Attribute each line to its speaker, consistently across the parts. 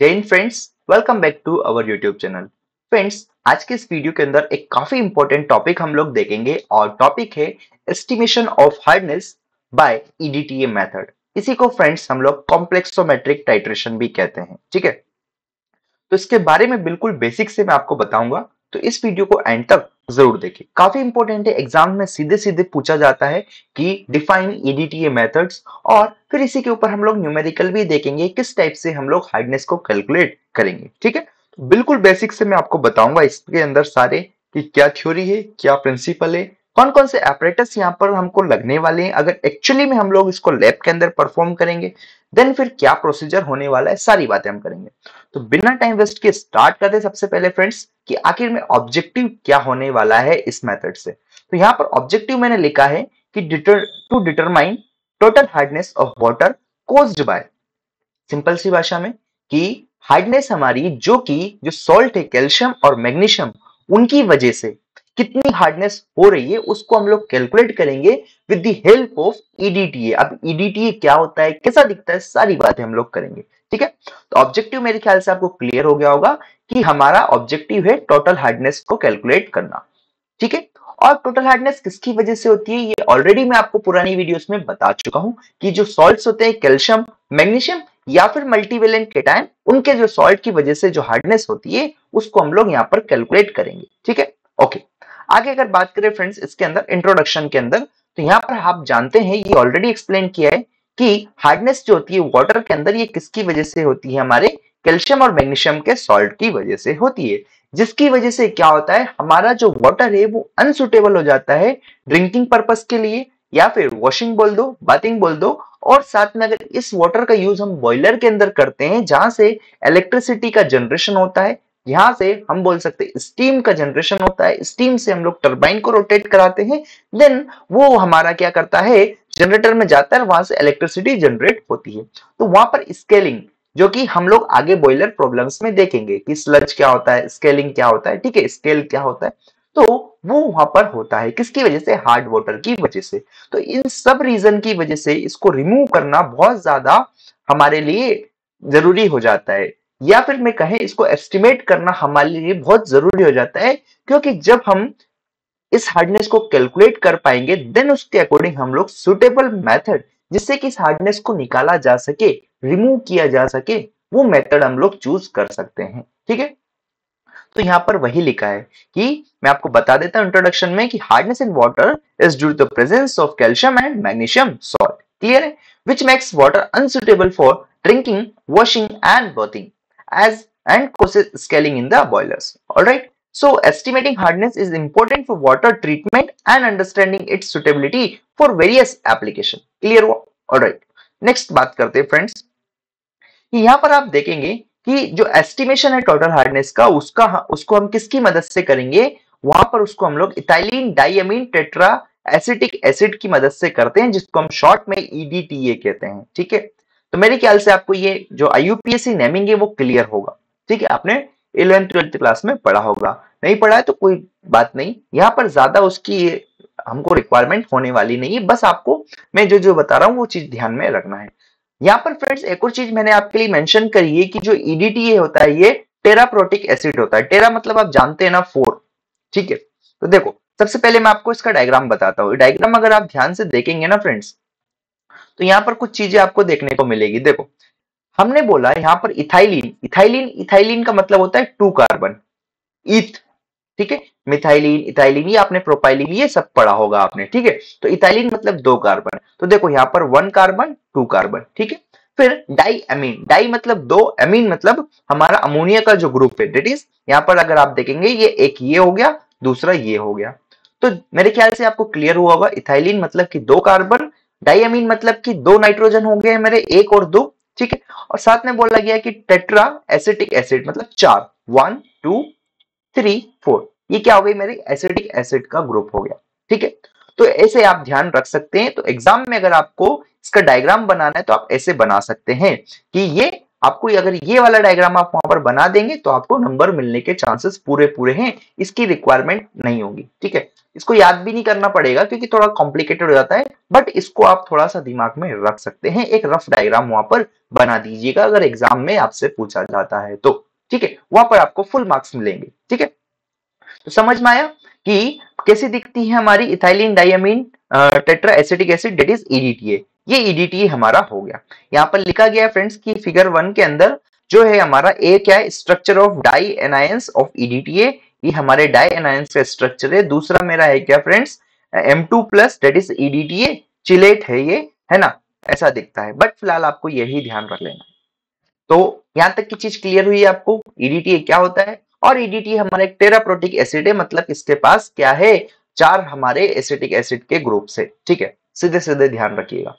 Speaker 1: जय हिंद friends, welcome back to our YouTube channel. Friends, आज के इस वीडियो के अंदर एक काफी इंपॉर्टेंट टॉपिक हम लोग देखेंगे और टॉपिक है estimation of hardness by EDTA method. इसी को फ्रेंड्स हम लोग कॉम्प्लेक्सोमेट्रिक टाइट्रेशन भी कहते हैं। ठीक है, तो इसके बारे में बिल्कुल बेसिक से मैं आपको बताऊंगा, तो इस वीडियो को एंड तक जरूर देखिए। काफी इंपॉर्टेंट है, एग्जाम में सीधे सीधे पूछा जाता है कि डिफाइन ईडीटीए मेथड्स, और फिर इसी के ऊपर हम लोग न्यूमेरिकल भी देखेंगे किस टाइप से हम लोग हार्डनेस को कैलकुलेट करेंगे। ठीक है, तो बिल्कुल बेसिक से मैं आपको बताऊंगा इसके अंदर सारे कि क्या थ्योरी है, क्या प्रिंसिपल है, कौन कौन से एपरेटस यहाँ पर हमको लगने वाले हैं, अगर एक्चुअली में हम लोग इसको लैब के अंदर परफॉर्म करेंगे देन फिर क्या प्रोसीजर होने वाला है, सारी बातें हम करेंगे। तो बिना टाइम वेस्ट के स्टार्ट करते सबसे पहले फ्रेंड्स कि आखिर में ऑब्जेक्टिव क्या होने वाला है इस मेथड से। तो यहाँ पर ऑब्जेक्टिव मैंने लिखा है कि to determine total hardness of water caused by, simple सी भाषा में कि हार्डनेस हमारी जो सॉल्ट है कैल्शियम और मैग्नीशियम, उनकी वजह से कितनी हार्डनेस हो रही है उसको हम लोग कैलकुलेट करेंगे with the help of EDTA. अब ईडीटीए क्या होता है, कैसा दिखता है, सारी बातें हम लोग करेंगे। ठीक है, तो ऑब्जेक्टिव मेरे ख्याल से आपको क्लियर हो गया होगा कि हमारा ऑब्जेक्टिव है टोटल हार्डनेस को कैलकुलेट करना। ठीक है, और टोटल हार्डनेस किसकी वजह से होती है ये ऑलरेडी मैं आपको पुरानी वीडियोस में बता चुका हूं कि जो सॉल्ट्स होते हैं कैल्शियम मैग्नीशियम या फिर मल्टीवेलेंट केटायन, उनके जो सॉल्ट की वजह से जो हार्डनेस होती है उसको हम लोग यहाँ पर कैलकुलेट करेंगे। ठीक है, ओके। आगे अगर बात करें फ्रेंड्स इसके अंदर इंट्रोडक्शन के अंदर, तो यहाँ पर आप जानते हैं ये ऑलरेडी एक्सप्लेन किया है कि हार्डनेस जो होती है वाटर के अंदर ये किसकी वजह से होती है, हमारे कैल्शियम और मैग्नीशियम के सॉल्ट की वजह से होती है, जिसकी वजह से क्या होता है हमारा जो वाटर है वो अनसुटेबल हो जाता है ड्रिंकिंग पर्पस के लिए, या फिर वॉशिंग बोल दो, बाथिंग बोल दो। और साथ में अगर इस वाटर का यूज हम बॉयलर के अंदर करते हैं जहां से इलेक्ट्रिसिटी का जनरेशन होता है, यहां से हम बोल सकते हैं स्टीम का जनरेशन होता है, स्टीम से हम लोग टरबाइन को रोटेट कराते हैं, देन वो हमारा क्या करता है जनरेटर में जाता है, वहां से इलेक्ट्रिसिटी जनरेट होती है। तो वहां पर स्केलिंग, जो कि हम लोग आगे बॉयलर प्रॉब्लम्स में देखेंगे कि स्लज क्या होता है, स्केलिंग क्या होता है, ठीक है, स्केल क्या होता है, तो वो वहां पर होता है किसकी वजह से, हार्ड वाटर की वजह से। तो इन सब रीजन की वजह से इसको रिमूव करना बहुत ज्यादा हमारे लिए जरूरी हो जाता है, या फिर मैं कहें इसको एस्टिमेट करना हमारे लिए बहुत जरूरी हो जाता है, क्योंकि जब हम इस हार्डनेस को कैलकुलेट कर पाएंगे देन उसके अकॉर्डिंग हम लोग सुटेबल मेथड जिससे कि इस हार्डनेस को निकाला जा सके, रिमूव किया जा सके, वो मेथड हम लोग चूज कर सकते हैं। ठीक है, तो यहां पर वही लिखा है कि मैं आपको बता देता हूं इंट्रोडक्शन में कि hardness in water is due to the presence of calcium and magnesium salt, clear है, which makes water unsuitable for drinking, washing and bathing as and causes scaling in the boilers. All right, so estimating hardness is important for water treatment and understanding its suitability for various application. Clear हुआ? All right, next बात करते हैं friends, यहाँ पर आप देखेंगे कि जो एस्टिमेशन है टोटल हार्डनेस का उसको हम किसकी मदद से करेंगे, वहां पर उसको हम लोग इथाइलिन डाइअमीन टेट्रा एसिटिक एसिड की मदद से करते हैं, जिसको हम शॉर्ट में ईडीटीए कहते हैं। ठीक है, तो मेरे ख्याल से आपको ये जो आईयूपीएसी नेमिंग है वो क्लियर होगा। ठीक है, आपने 11th-12th क्लास में पढ़ा होगा, नहीं पढ़ा है तो कोई बात नहीं, यहाँ पर ज्यादा उसकी हमको रिक्वायरमेंट होने वाली नहीं है, बस आपको मैं जो जो बता रहा हूँ वो चीज ध्यान में रखना है। यहाँ पर फ्रेंड्स एक और चीज मैंने आपके लिए मेंशन करी है कि जो ईडीटीए होता है ये टेराप्रोटिक एसिड होता है। टेरा मतलब आप जानते हैं ना, 4। ठीक है, तो देखो सबसे पहले मैं आपको इसका डायग्राम बताता हूँ। डायग्राम अगर आप ध्यान से देखेंगे ना फ्रेंड्स, तो यहाँ पर कुछ चीजें आपको देखने को मिलेगी। देखो हमने बोला यहाँ पर इथाइलिन, इथाइलिन इथाइलिन का मतलब होता है 2 कार्बन, ईथ। ठीक है, मिथाइलिन इथाइलिन ये आपने प्रोपाइलिन ये सब पढ़ा होगा आपने। ठीक है, तो इथाइलिन मतलब 2 कार्बन, तो देखो यहाँ पर 1 कार्बन 2 कार्बन। ठीक है, फिर डाई अमीन, डाई मतलब 2, अमीन मतलब हमारा अमोनिया का जो ग्रुप है, डेट इज यहाँ पर अगर आप देखेंगे ये एक ये हो गया, दूसरा ये हो गया। तो मेरे ख्याल से आपको क्लियर हुआ होगा, इथाइलिन मतलब कि 2 कार्बन, डाइअमीन मतलब कि 2 नाइट्रोजन हो गए मेरे, 1 और 2। ठीक है, और साथ में बोला गया कि टेट्रा एसिटिक एसिड मतलब 4, 1 2 3 4, ये क्या हो गई मेरी एसिटिक एसिड का ग्रुप हो गया। ठीक है, तो ऐसे आप ध्यान रख सकते हैं। तो एग्जाम में अगर आपको इसका डायग्राम बनाना है तो आप ऐसे बना सकते हैं कि ये आपको अगर ये वाला डायग्राम आप वहां पर बना देंगे तो आपको नंबर मिलने के चांसेस पूरे पूरे हैं, इसकी रिक्वायरमेंट नहीं होगी। ठीक है, इसको याद भी नहीं करना पड़ेगा क्योंकि थोड़ा कॉम्प्लिकेटेड हो जाता है, बट इसको आप थोड़ा सा दिमाग में रख सकते हैं। एक रफ डायग्राम वहां पर बना दीजिएगा अगर एग्जाम में आपसे पूछा जाता है तो। ठीक है, वहां पर आपको फुल मार्क्स मिलेंगे। ठीक है, तो समझ में आया कि कैसी दिखती है हमारी ethylene diamine tetra acetic acid, that is EDTA. ये ईडीटीए हमारा हो गया। यहाँ पर लिखा गया है फ्रेंड्स की फिगर 1 के अंदर जो है हमारा ए क्या है, structure of di anions of EDTA. ये हमारे डाई एनायंस का स्ट्रक्चर है। दूसरा मेरा है क्या friends, M2 plus that is EDTA, chelate है ये, है ना, ऐसा दिखता है। बट फिलहाल आपको यही ध्यान रख लेना। तो यहां तक की चीज क्लियर हुई है आपको, ईडीटीए क्या होता है। और ईडीटीए हमारा एक टेराप्रोटिक एसिड है, मतलब इसके पास क्या है, 4 हमारे एसिटिक एसिड के ग्रुप से। ठीक है, सीधे सीधे ध्यान रखिएगा।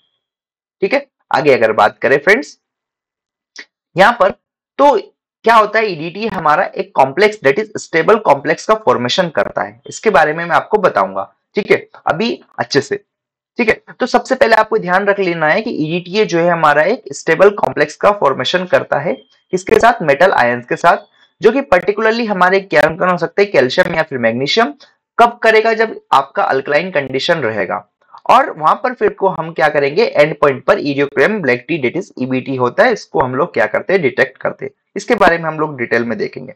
Speaker 1: ठीक है, आगे अगर बात करें फ्रेंड्स यहां पर, तो क्या होता है, ईडीटीए हमारा एक complex that is stable complex का फॉर्मेशन करता है। इसके बारे में मैं आपको बताऊंगा। ठीक है, अभी अच्छे से। ठीक है, तो सबसे पहले आपको ध्यान रख लेना है कि ईडीटीए जो है हमारा एक स्टेबल कॉम्प्लेक्स का फॉर्मेशन करता है। किसके साथ, मेटल आयंस के साथ, जो कि पर्टिकुलरली हमारे क्या हो सकते हैं, कैल्शियम या फिर मैग्नीशियम। कब करेगा, जब आपका अल्कलाइन कंडीशन रहेगा। और वहां पर फिर को हम क्या करेंगे, एंड पॉइंट पर eriochrome black T that is EBT होता है, इसको हम लोग क्या करते हैं, डिटेक्ट करते हैं। इसके बारे में हम लोग डिटेल में देखेंगे।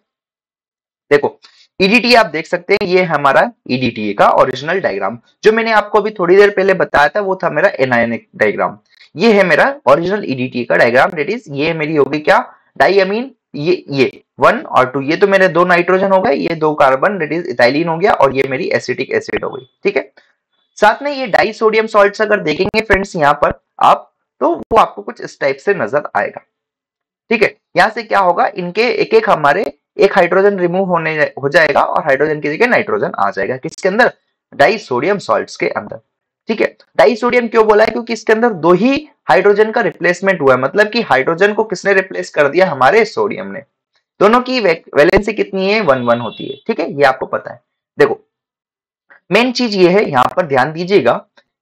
Speaker 1: देखो ईडीटीए आप देख सकते हैं, ये हमारा ईडीटीए का ओरिजिनल डायग्राम जो मैंने आपको अभी थोड़ी देर पहले बताया था, वो था मेरा एनायनिक डायग्राम। ये है मेरा ओरिजिनल ईडीटीए का डायग्राम, दैट इज ये मेरी होगी क्या, डाइअमीन, ये 1 और 2, ये तो मेरे 2 नाइट्रोजन हो गए, ये 2 कार्बन दैट इज इथाइलिन हो गया, और ये मेरी एसिटिक एसिड हो गई। ठीक है, साथ में ये डाई सोडियम सॉल्ट्स अगर देखेंगे फ्रेंड्स यहाँ पर आप, तो वो आपको कुछ इस टाइप से नजर आएगा। ठीक है, यहां से क्या होगा, इनके एक एक हमारे एक हाइड्रोजन रिमूव हो जाएगा और हाइड्रोजन की जगह नाइट्रोजन आ जाएगा। किसके अंदर, डाई सोडियम सॉल्ट्स के अंदर। ठीक है, डाई सोडियम क्यों बोला है, क्योंकि इसके अंदर 2 ही हाइड्रोजन का रिप्लेसमेंट हुआ है, मतलब कि हाइड्रोजन को किसने रिप्लेस कर दिया, हमारे सोडियम ने। दोनों की वैलेंसी कितनी है, 1 1 होती है। ठीक है, ये आपको पता है। देखो मेन चीज ये है, यहां पर ध्यान दीजिएगा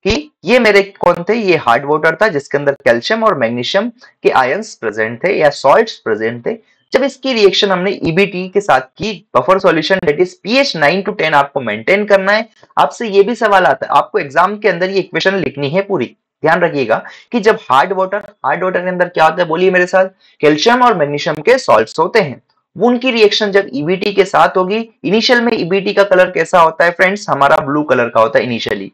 Speaker 1: कि ये मेरे कौन थे, ये हार्ड वाटर था जिसके अंदर कैल्शियम और मैग्नीशियम के आयंस प्रेजेंट थे या सॉल्ट्स प्रेजेंट थे। जब इसकी रिएक्शन हमने ईबीटी के साथ की, buffer solution that is pH 9 to 10 आपको मेंटेन करना है। आपसे ये भी सवाल आता है, आपको एग्जाम के अंदर ये इक्वेशन लिखनी है पूरी। ध्यान रखिएगा कि जब हार्ड वाटर के अंदर क्या होता है, बोलिए मेरे साथ, कैल्शियम और मैग्नीशियम के सॉल्ट्स होते हैं। वो उनकी रिएक्शन जब ईबीटी के साथ होगी, इनिशियल में ईबीटी का कलर कैसा होता है फ्रेंड्स, हमारा ब्लू कलर का होता है इनिशियली।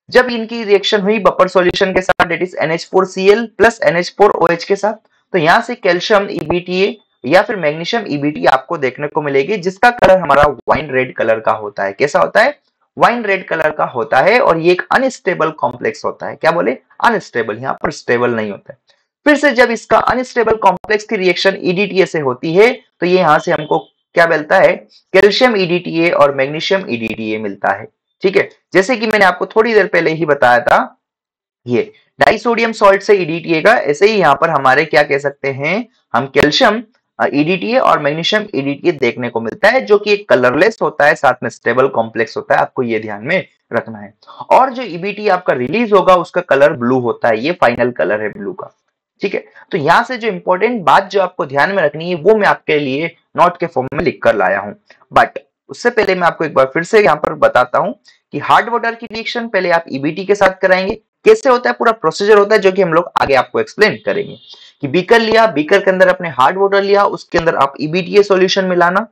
Speaker 1: जब इनकी रिएक्शन हुई बफर सॉल्यूशन के साथ, that is NH4Cl plus NH4OH के साथ, तो यहां से कैल्शियम ईबीटीए या फिर मैग्नीशियम ईबीटी आपको देखने को मिलेगी, जिसका कलर हमारा वाइन रेड कलर का होता है। कैसा होता है, वाइन रेड कलर का होता है। और ये एक अनस्टेबल कॉम्प्लेक्स होता है। क्या बोले, अनस्टेबल, यहाँ पर स्टेबल नहीं होता है। फिर से जब इसका अनस्टेबल कॉम्प्लेक्स की रिएक्शन ईडीटीए से होती है, तो ये यहां से हमको क्या मिलता है, कैल्शियम ईडीटीए और मैग्नीशियम ईडीटीए मिलता है। ठीक है, जैसे कि मैंने आपको थोड़ी देर पहले ही बताया था, ये डाइसोडियम सॉल्ट से ईडीटीए का, ऐसे ही यहाँ पर हमारे क्या कह सकते हैं, हम कैल्शियम ईडीटीए और मैग्नीशियम ईडीटीए देखने को मिलता है, जो कि एक कलरलेस होता है, साथ में स्टेबल कॉम्प्लेक्स होता है। आपको ये ध्यान में रखना है। और जो ईबीटी आपका रिलीज होगा उसका कलर ब्लू होता है, ये फाइनल कलर है ब्लू का। ठीक है, तो यहां से जो इंपॉर्टेंट बात जो आपको ध्यान में रखनी है, वो मैं आपके लिए नोट के फॉर्म में लिख कर लाया हूं। बट उससे पहले मैं आपको एक बार फिर से यहां पर बताता हूं कि हार्ड वाटर की रिएक्शन पहले आप ईबीटी के साथ कराएंगे। कैसे होता है, पूरा प्रोसीजर होता है, जो कि हम लोग आगे आपको एक्सप्लेन करेंगे। कि बीकर लिया, बीकर के अंदर अपने हार्ड वाटर लिया, उसके अंदर आप ईबीटीए सॉल्यूशन मिलाना।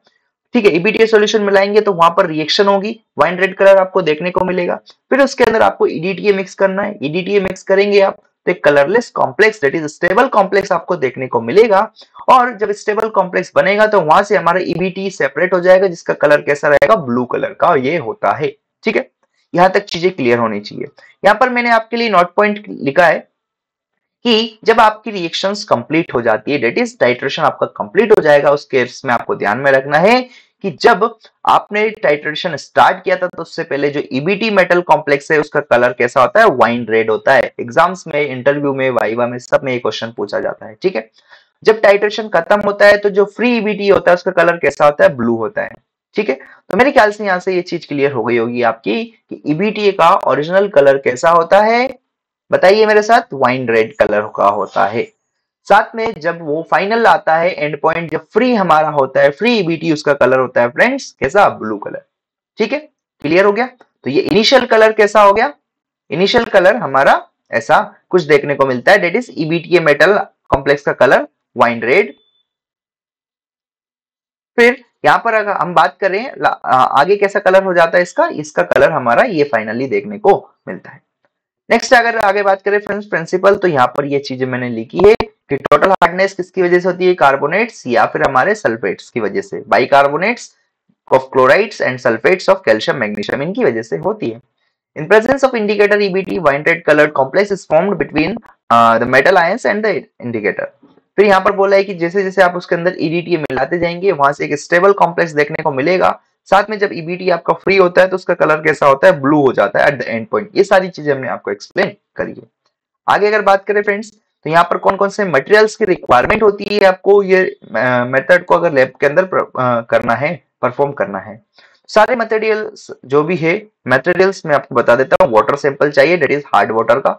Speaker 1: ठीक है, ईबीटीए सॉल्यूशन मिलाएंगे तो वहां पर रिएक्शन होगी, वाइन रेड कलर आपको देखने को मिलेगा। फिर उसके अंदर आपको ईडीटीए मिक्स करना है। ईडीटीए मिक्स करेंगे आप तो एक colourless complex that is stable complex आपको देखने को मिलेगा। और जब स्टेबल कॉम्प्लेक्स बनेगा तो वहां से हमारा ईबीटी सेपरेट हो जाएगा, जिसका कलर कैसा रहेगा, ब्लू कलर का, और ये होता है। ठीक है, यहां तक चीजें क्लियर होनी चाहिए। यहां पर मैंने आपके लिए नोट पॉइंट लिखा है कि जब आपकी रिएक्शंस कंप्लीट हो जाती है, दैट इज टाइट्रेशन आपका कंप्लीट हो जाएगा, उस केस में आपको ध्यान में रखना है कि जब आपने टाइट्रेशन स्टार्ट किया था तो उससे पहले जो ईबीटी मेटल कॉम्प्लेक्स है उसका कलर कैसा होता है, वाइन रेड होता है। एग्जाम्स में, इंटरव्यू में, वाइवा में, सब में ये क्वेश्चन पूछा जाता है। ठीक है, जब टाइट्रेशन खत्म होता है तो जो फ्री ईबीटी होता है उसका कलर कैसा होता है, ब्लू होता है। ठीक है, तो मेरे ख्याल से यहां से ये चीज क्लियर हो गई होगी आपकी कि ईबीटी का ओरिजिनल कलर कैसा होता है, बताइए मेरे साथ, वाइन रेड कलर का होता है। साथ में जब वो फाइनल आता है एंड पॉइंट, जब फ्री हमारा होता है, फ्री ईबीटी, उसका कलर होता है फ्रेंड्स कैसा, ब्लू कलर। ठीक है, क्लियर हो गया। तो ये इनिशियल कलर कैसा हो गया, इनिशियल कलर हमारा ऐसा कुछ देखने को मिलता है, डेट इज ईबीटीए मेटल कॉम्प्लेक्स का कलर वाइन रेड। फिर यहाँ पर अगर हम बात करें आगे कैसा कलर हो जाता है इसका, इसका कलर हमारा ये फाइनली देखने को मिलता है। नेक्स्ट अगर आगे बात करें फ्रेंड्स प्रिंसिपल, तो यहाँ पर ये चीजें मैंने लिखी है कि टोटल हार्डनेस किसकी वजह से होती है, कार्बोनेट्स या फिर हमारे सल्फेट्स की वजह से, bicarbonates of chlorides and sulphates of calcium magnesium, इनकी वजह से होती है। In presence of indicator EBT, wine red colored complex is formed between the metal ions and the indicator. फिर यहाँ पर बोला है कि जैसे जैसे आप उसके अंदर EDTA मिलाते जाएंगे वहां से एक स्टेबल कॉम्प्लेक्स देखने को मिलेगा। साथ में जब EBT आपका फ्री होता है तो उसका कलर कैसा होता है, ब्लू हो जाता है एट द एंड पॉइंट। ये सारी चीजें हमने आपको एक्सप्लेन करी है। आगे अगर बात करें फ्रेंड्स, तो यहाँ पर कौन कौन से मटेरियल्स की रिक्वायरमेंट होती है आपको ये मेथड को अगर लैब के अंदर करना है, परफॉर्म करना है। सारे मटेरियल्स जो भी है, मटेरियल्स मैं आपको बता देता हूँ, वाटर सैंपल चाहिए, डेट इज हार्ड वाटर का।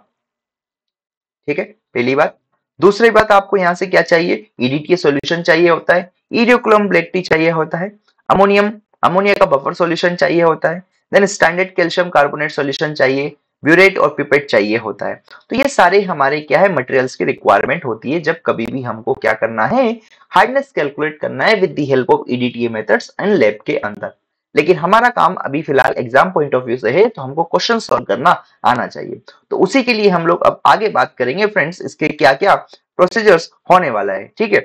Speaker 1: ठीक है, पहली बात। दूसरी बात आपको यहाँ से क्या चाहिए, ईडीटीए सॉल्यूशन चाहिए होता है, इरियोक्लोम ब्लैक टी चाहिए होता है, अमोनिया का बफर सॉल्यूशन चाहिए होता है, then standard calcium carbonate solution चाहिए, ब्यूरेट और पिपेट चाहिए होता है। तो ये सारे हमारे क्या है, मटेरियल्स की रिक्वायरमेंट होती है जब कभी भी हमको क्या करना है, हार्डनेस कैलकुलेट करना है with the help of EDTA methods and lab के अंदर। लेकिन हमारा काम अभी फिलहाल एग्जाम पॉइंट ऑफ व्यू से है, तो हमको क्वेश्चन सॉल्व करना आना चाहिए। तो उसी के लिए हम लोग अब आगे बात करेंगे फ्रेंड्स, इसके क्या क्या प्रोसीजर्स होने वाला है। ठीक है,